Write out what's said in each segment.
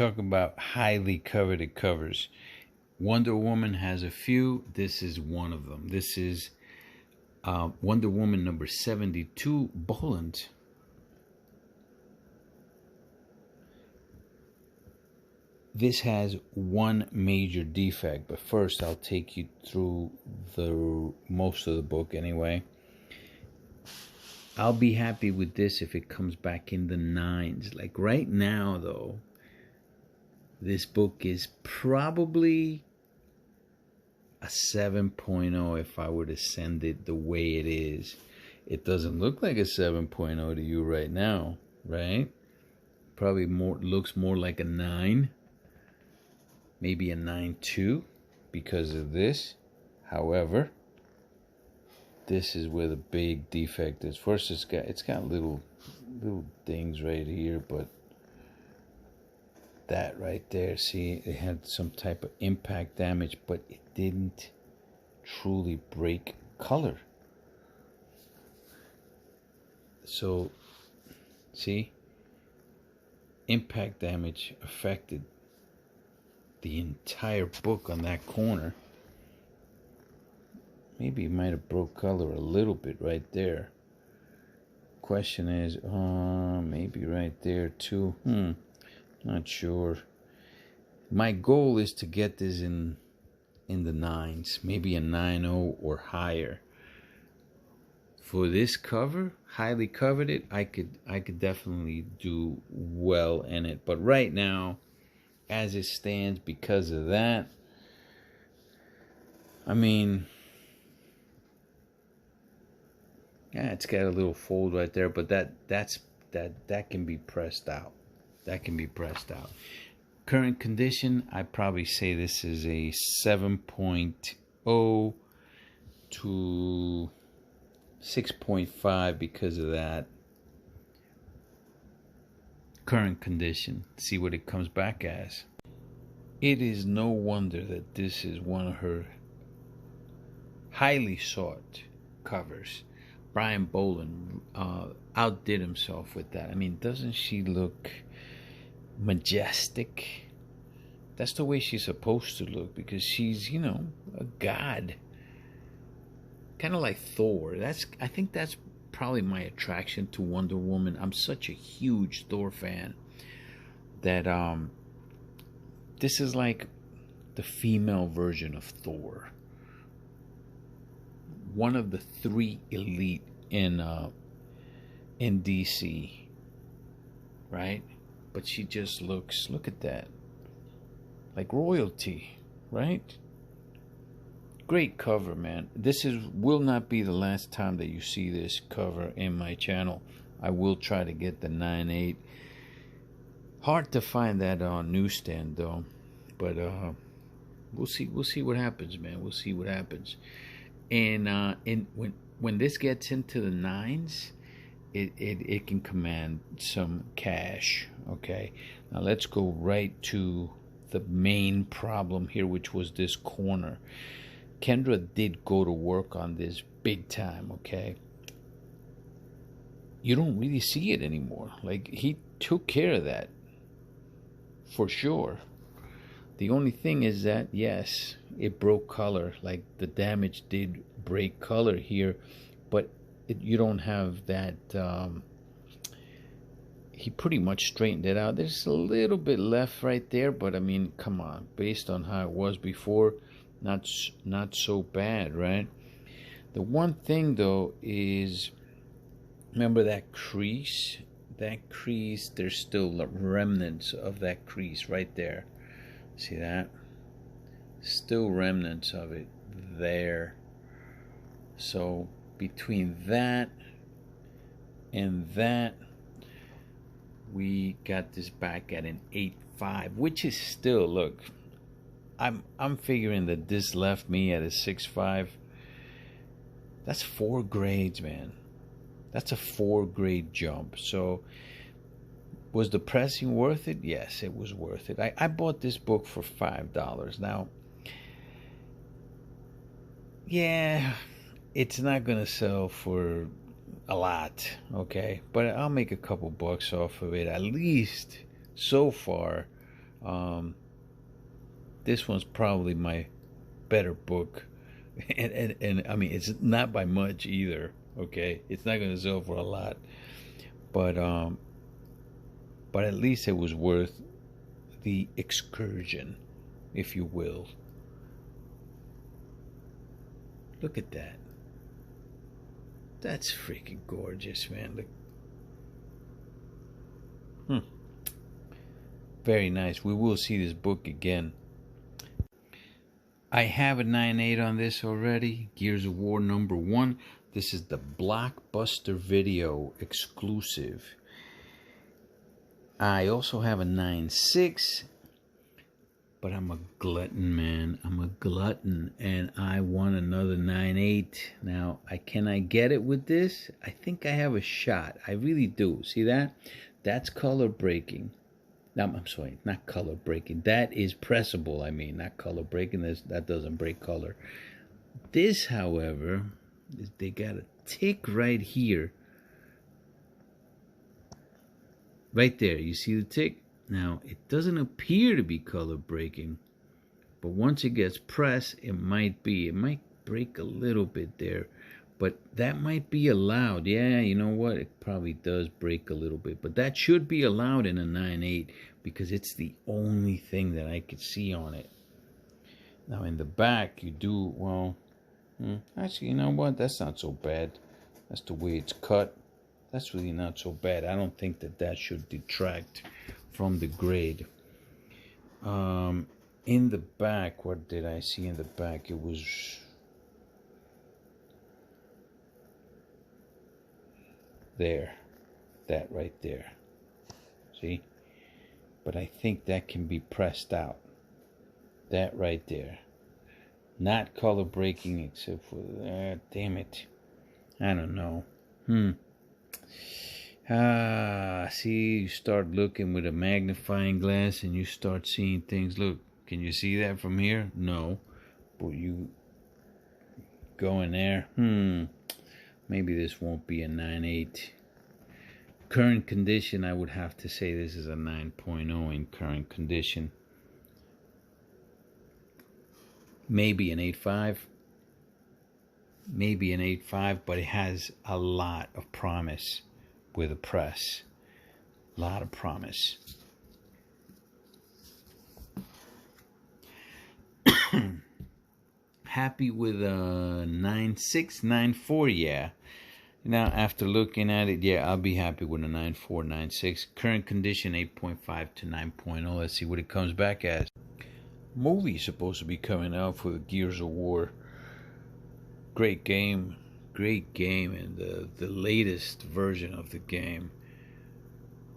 talk about highly coveted covers. Wonder Woman has a few. This is one of them. This is Wonder Woman number 72, Boland. This has one major defect, but first I'll take you through the most of the book anyway. I'll be happy with this if it comes back in the 9s. Like right now, though, this book is probably a 7.0 if I were to send it the way it is. It doesn't look like a 7.0 to you right now, right? Probably looks more like a 9. Maybe a 9.2 because of this. However, this is where the big defect is. First, it's got little things right here, but that right there, see, it had some type of impact damage, but it didn't truly break color. So, see, impact damage affected the entire book on that corner. Maybe it might have broke color a little bit right there. Question is, maybe right there too. Not sure. My goal is to get this in the 9s, maybe a 9.0 or higher. For this cover, highly coveted, I could definitely do well in it. But right now, as it stands, because of that, I mean, yeah, it's got a little fold right there, but that can be pressed out. That can be pressed out. Current condition, I probably say this is a 7.0 to 6.5 because of that. Current condition. See what it comes back as. It is no wonder that this is one of her highly sought covers. Brian Boland outdid himself with that. I mean, doesn't she look majestic? That's the way she's supposed to look, because she's, you know, a god. Kind of like Thor. I think that's probably my attraction to Wonder Woman. I'm such a huge Thor fan that this is like the female version of Thor. One of the 3 elite in DC, right? But she just looks, look at that, like royalty, right? Great cover, man. This will not be the last time that you see this cover in my channel. I will try to get the 9.8. Hard to find that on newsstand though, but we'll see what happens, man. We'll see what happens. And when this gets into the 9s, it can command some cash. Okay, now let's go right to the main problem here, which was this corner. Kendra did go to work on this big time. Okay, you don't really see it anymore. Like, he took care of that for sure. The only thing is that, yes, it broke color. Like, the damage did break color here, but you don't have that. He pretty much straightened it out. There's a little bit left right there, but I mean, come on, based on how it was before, not so bad, right? The one thing though is, remember that crease? That crease, there's still remnants of that crease right there. See that? Still remnants of it there. So between that and that, we got this back at an 8.5, which is still, look, I'm figuring that this left me at a 6.5. That's 4 grades, man. That's a 4 grade jump. So was the pressing worth it? Yes, it was worth it. I bought this book for $5. Now, yeah, it's not gonna sell for a lot, okay, but I'll make a couple bucks off of it. At least so far This one's probably my better book. And I mean, it's not by much either. Okay, it's not going to sell for a lot, but at least it was worth the excursion, if you will. Look at that. That's freaking gorgeous, man. Look. Very nice. We will see this book again. I have a 9.8 on this already. Gears of War #1. This is the Blockbuster Video exclusive. I also have a 9.6, but I'm a glutton, man. I'm a glutton, and I want another 9.8. Now, can I get it with this? I think I have a shot. I really do. See that? That's color breaking. No, I'm sorry, not color breaking. That is pressable, I mean, not color breaking. That doesn't break color. This, however, they got a tick right here. Right there, you see the tick? Now, it doesn't appear to be color breaking, but once it gets pressed, it might break a little bit there, but that might be allowed. Yeah, you know what? It probably does break a little bit, but that should be allowed in a 9.8 because it's the only thing that I could see on it. Now, in the back, you do, well, actually, you know what? That's not so bad. That's the way it's cut. That's really not so bad. I don't think that should detract from the grade. In the back, what did I see in the back? It was there. That right there. See? But I think that can be pressed out. That right there. Not color breaking except for that. Damn it. I don't know. See, you start looking with a magnifying glass and you start seeing things. Look, can you see that from here? No. But you go in there. Maybe this won't be a 9.8. Current condition, I would have to say this is a 9.0 in current condition. Maybe an 8.5. Maybe an 8.5, but it has a lot of promise with a press. A lot of promise. Happy with a 9.6, 9.4, yeah. Now, after looking at it, yeah, I'll be happy with a 9.4, 9.6. Current condition, 8.5 to 9.0. Let's see what it comes back as. Movie supposed to be coming out for the Gears of War. Great game, and the latest version of the game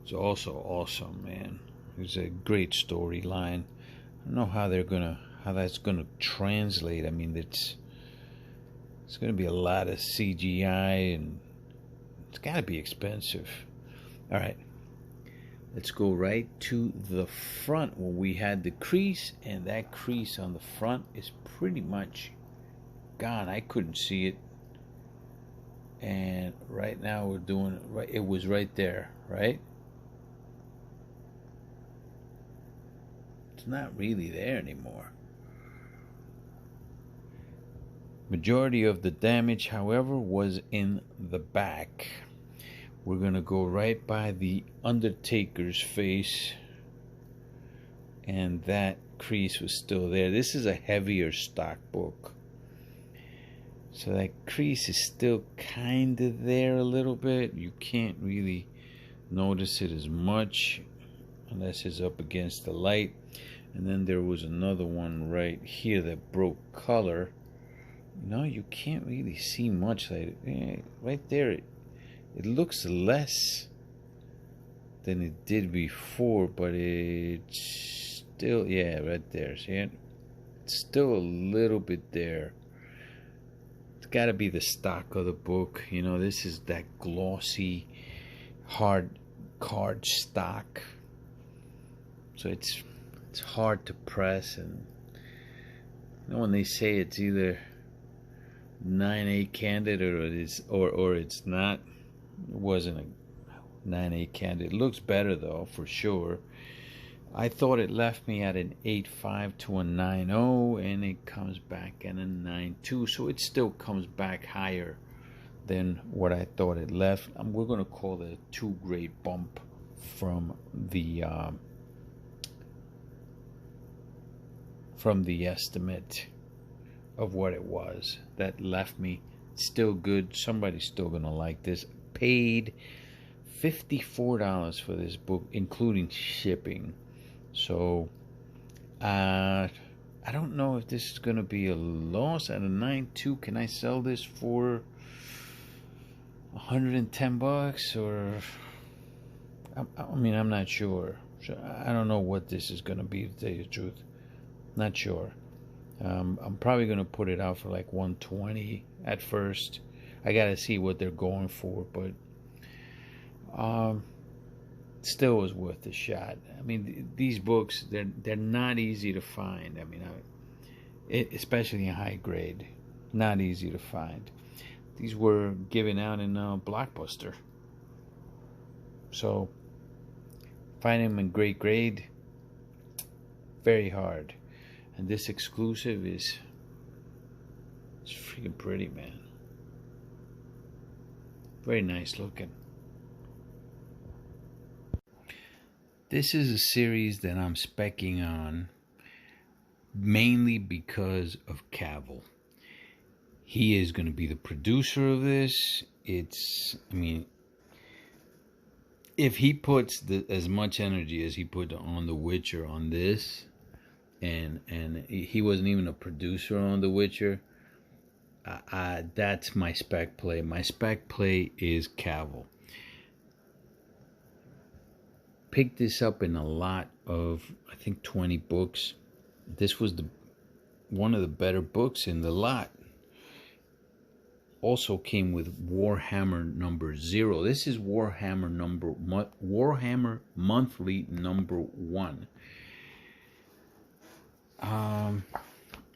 is also awesome, man. It's a great storyline. I don't know how that's gonna translate. I mean, it's gonna be a lot of CGI, and it's gotta be expensive. All right, let's go right to the front where we had the crease, and that crease on the front is pretty much gone. I couldn't see it, and right now we're doing right. It was right there, right? It's not really there anymore. Majority of the damage, however, was in the back. We're gonna go right by the Undertaker's face, and that crease was still there. This is a heavier stock book, so that crease is still kind of there a little bit. You can't really notice it as much unless it's up against the light. And then there was another one right here that broke color. No, you can't really see much. Right there, it looks less than it did before, but it's still, yeah, right there. See it? It's still a little bit there. It's got to be the stock of the book. You know, this is that glossy, hard card stock. So it's hard to press, and you know when they say it's either 9.8 candid or it's not. It wasn't a 9.8 candid. It looks better though, for sure. I thought it left me at an 8.5 to a 9.0, and it comes back at a 9.2, so it still comes back higher than what I thought it left. We're going to call it a 2-grade bump from the estimate of what it was. That left me still good. Somebody's still going to like this. Paid $54 for this book, including shipping. So I don't know if this is going to be a loss at a 9.2. Can I sell this for $110? Or I mean, I'm not sure. I don't know what this is going to be, to tell you the truth. Not sure. I'm probably going to put it out for like 120 at first. I got to see what they're going for, but still was worth a shot. I mean, these books, they're not easy to find. I mean, especially in high grade, not easy to find. These were given out in Blockbuster. So finding them in great grade, very hard. And this exclusive it's freaking pretty, man. Very nice looking. This is a series that I'm speccing on mainly because of Cavill. He is going to be the producer of this. I mean, if he puts as much energy as he put on The Witcher on this, and he wasn't even a producer on The Witcher, that's my spec play. My spec play is Cavill. Picked this up in a lot of, I think, 20 books. This was one of the better books in the lot. Also came with Warhammer number 0. This is Warhammer monthly number 1.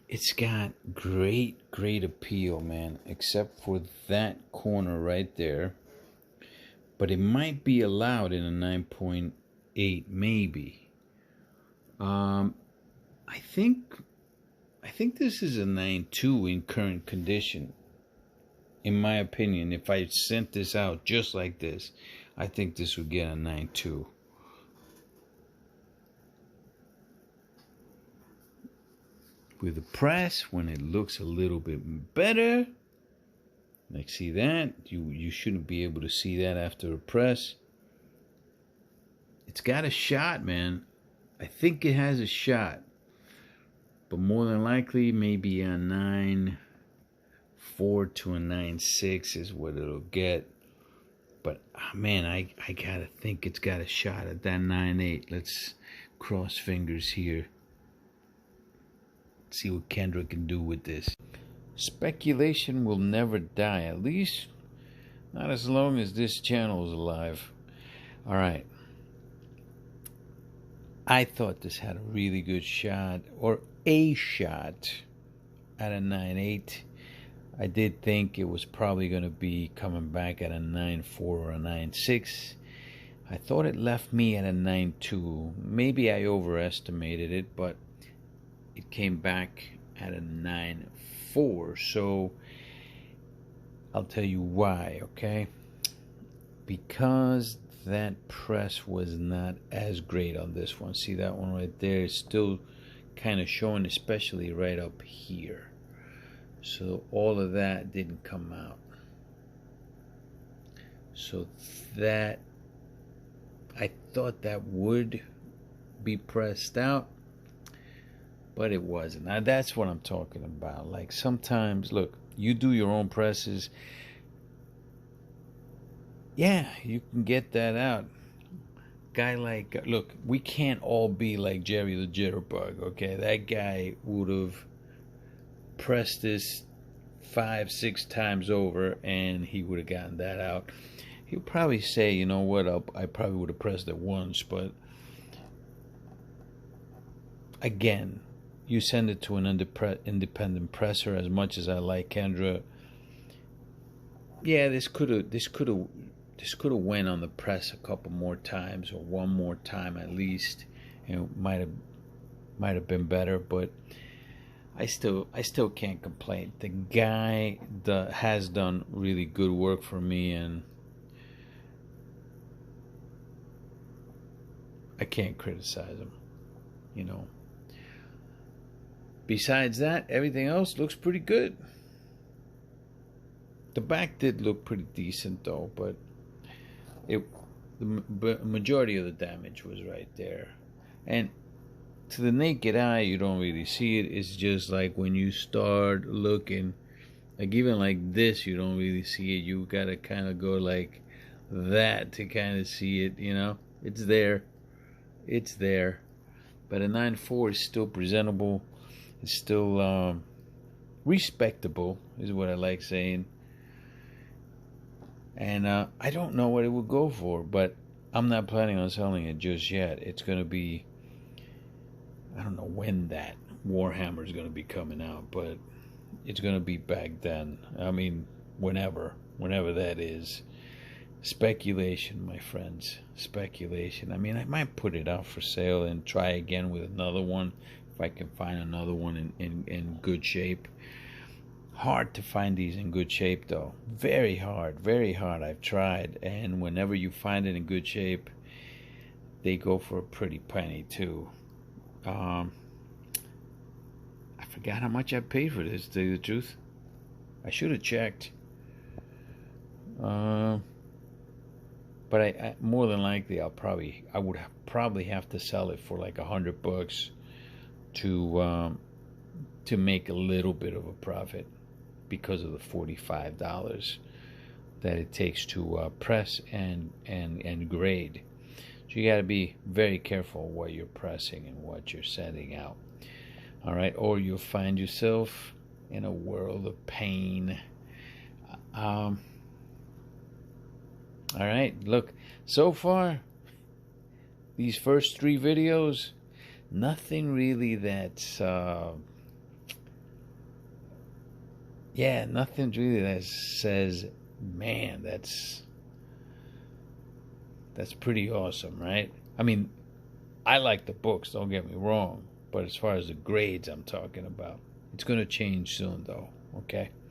It's got great appeal, man, except for that corner right there. But it might be allowed in a 9.8, maybe. I think this is a 9.2 in current condition. In my opinion, if I sent this out just like this, I think this would get a 9.2. With the press, when it looks a little bit better, like, see that? You shouldn't be able to see that after a press. It's got a shot, man. I think it has a shot. But more than likely, maybe a 9.4 to a 9.6 is what it'll get. But, man, I gotta think it's got a shot at that 9.8. Let's cross fingers here. See what Kendra can do with this. Speculation will never die, at least not as long as this channel is alive. All right. I thought this had a really good shot, or a shot, at a 9.8. I did think it was probably going to be coming back at a 9.4 or a 9.6. I thought it left me at a 9.2. Maybe I overestimated it, but it came back at a 9.4. So I'll tell you why, okay? Because that press was not as great on this one. See that one right there is still kind of showing, especially right up here. So all of that didn't come out. So that, I thought that would be pressed out, but it wasn't. Now that's what I'm talking about. Like, sometimes, look, you do your own presses. Yeah, you can get that out. Guy like, look, we can't all be like Jerry the Jitterbug, okay? That guy would have pressed this 5-6 times over and he would have gotten that out. He'll probably say, you know what, I probably would have pressed it once, but again, you send it to an independent presser. As much as I like Kendra, yeah, this could have went on the press a couple more times, or one more time at least, might have been better, but I still can't complain. The guy has done really good work for me, and I can't criticize him, you know. Besides that, everything else looks pretty good. The back did look pretty decent though, but the majority of the damage was right there. And to the naked eye, you don't really see it. It's just like when you start looking, like even like this, you don't really see it. You gotta kind of go like that to kind of see it, you know. It's there. It's there. But a 9.4 is still presentable. It's still respectable, is what I like saying. And I don't know what it would go for, but I'm not planning on selling it just yet. It's going to be, I don't know when that Warhammer is going to be coming out, but it's going to be back then. I mean, whenever that is. Speculation, my friends. Speculation. I mean, I might put it out for sale and try again with another one if I can find another one in good shape. Hard to find these in good shape, though. Very hard, very hard. I've tried, and whenever you find it in good shape, they go for a pretty penny, too. I forgot how much I paid for this, to tell you the truth. I should have checked. But I more than likely I would probably have to sell it for like $100 to make a little bit of a profit because of the $45 that it takes to press and grade. So you got to be very careful what you're pressing and what you're sending out. All right, or you'll find yourself in a world of pain. All right, look, so far, these first 3 videos, nothing really that's, nothing really that says, man, that's pretty awesome, right? I mean, I like the books, don't get me wrong, but as far as the grades I'm talking about, it's going to change soon, though, okay?